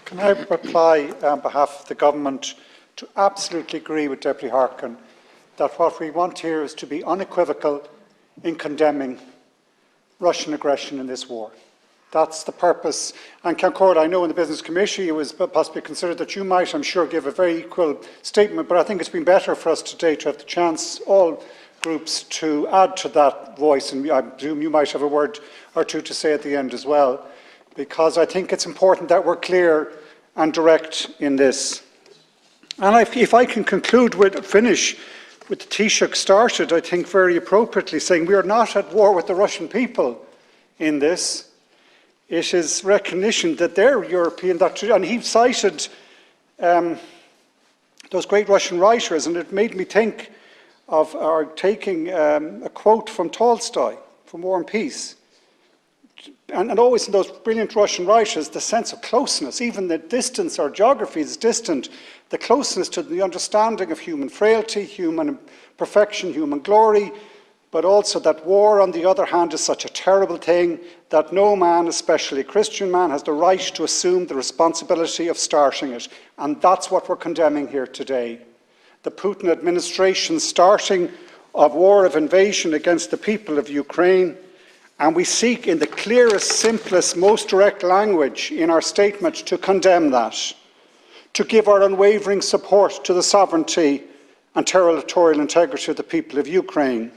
Can I reply on behalf of the Government to absolutely agree with Deputy Harkin that what we want here is to be unequivocal in condemning Russian aggression in this war. That's the purpose. And Concord, I know in the Business Committee it was possibly considered that you might, I'm sure, give a very equal statement, but I think it's been better for us today to have the chance, all groups, to add to that voice, and I presume you might have a word or two to say at the end as well, because I think it's important that we're clear and direct in this. And if I can finish with the Taoiseach started, I think very appropriately, saying we are not at war with the Russian people in this. It is recognition that they're European, and he cited those great Russian writers, and it made me think of taking a quote from Tolstoy, from War and Peace. And always in those brilliant Russian writers, the sense of closeness, even the distance or geography is distant, the closeness to the understanding of human frailty, human perfection, human glory, but also that war, on the other hand, is such a terrible thing that no man, especially a Christian man, has the right to assume the responsibility of starting it. And that's what we're condemning here today. The Putin administration's starting of war of invasion against the people of Ukraine. And we seek in the clearest, simplest, most direct language in our statement to condemn that, to give our unwavering support to the sovereignty and territorial integrity of the people of Ukraine,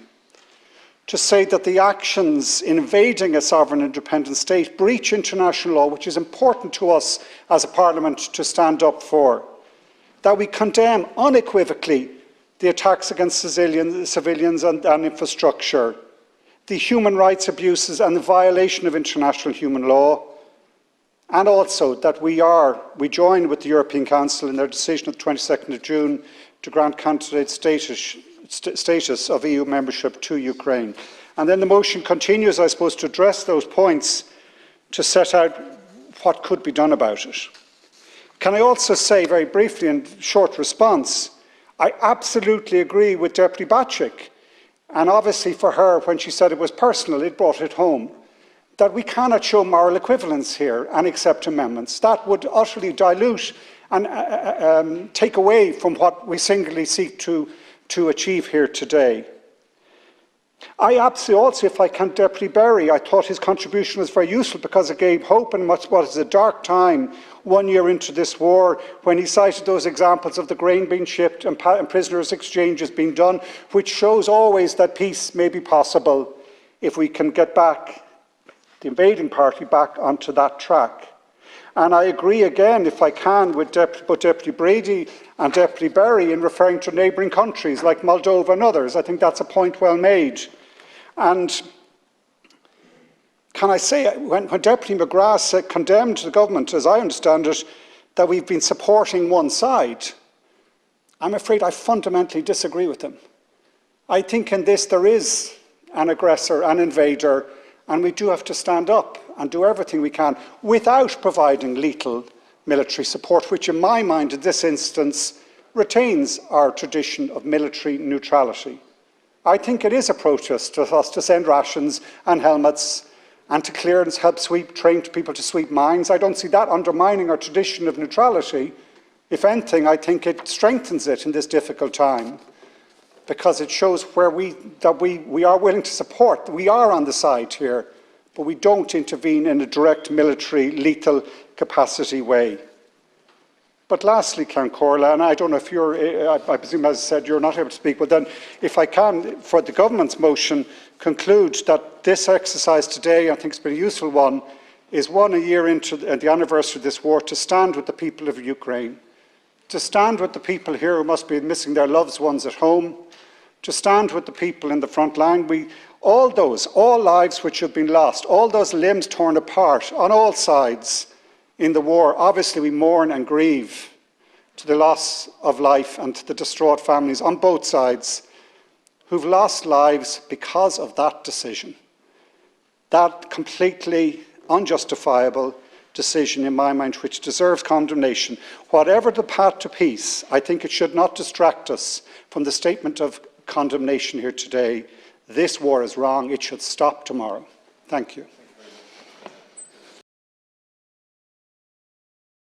to say that the actions in invading a sovereign independent state breach international law, which is important to us as a Parliament to stand up for, that we condemn unequivocally the attacks against civilians and infrastructure, the human rights abuses and the violation of international human law, and also that we join with the European Council in their decision of the 22nd of June to grant candidate status of EU membership to Ukraine. And then the motion continues, I suppose, to address those points, to set out what could be done about it. Can I also say very briefly in short response, I absolutely agree with Deputy Batchik, and obviously for her, when she said it was personal, it brought it home, that we cannot show moral equivalence here and accept amendments. That would utterly dilute and take away from what we singularly seek to achieve here today. I absolutely also, if I can, Deputy Berry, I thought his contribution was very useful because it gave hope in what is a dark time 1 year into this war, when he cited those examples of the grain being shipped and prisoners' exchanges being done, which shows always that peace may be possible if we can get back the invading party back onto that track. And I agree again, if I can, with both Deputy Brady and Deputy Berry in referring to neighbouring countries like Moldova and others. I think that's a point well made. And can I say, when Deputy McGrath condemned the government, as I understand it, that we've been supporting one side, I'm afraid I fundamentally disagree with him. I think in this there is an aggressor, an invader, and we do have to stand up and do everything we can without providing lethal military support, which in my mind in this instance retains our tradition of military neutrality. I think it is appropriate to us to send rations and helmets and to clear and help train people to sweep mines. I don't see that undermining our tradition of neutrality. If anything, I think it strengthens it in this difficult time, because it shows that we are willing to support. We are on the side here, but we don't intervene in a direct military lethal capacity way. But lastly, Corla, and I don't know if I presume, as I said, you're not able to speak, but then if I can, for the government's motion, conclude that this exercise today, I think it's been a useful one, is 1 year into the anniversary of this war, to stand with the people of Ukraine, to stand with the people here who must be missing their loved ones at home, to stand with the people in the front line. All lives which have been lost, all those limbs torn apart on all sides in the war, obviously we mourn and grieve to the loss of life and to the distraught families on both sides who've lost lives because of that decision. That completely unjustifiable decision in my mind, which deserves condemnation. Whatever the path to peace, I think it should not distract us from the statement of condemnation here today. This war is wrong. It should stop tomorrow. Thank you.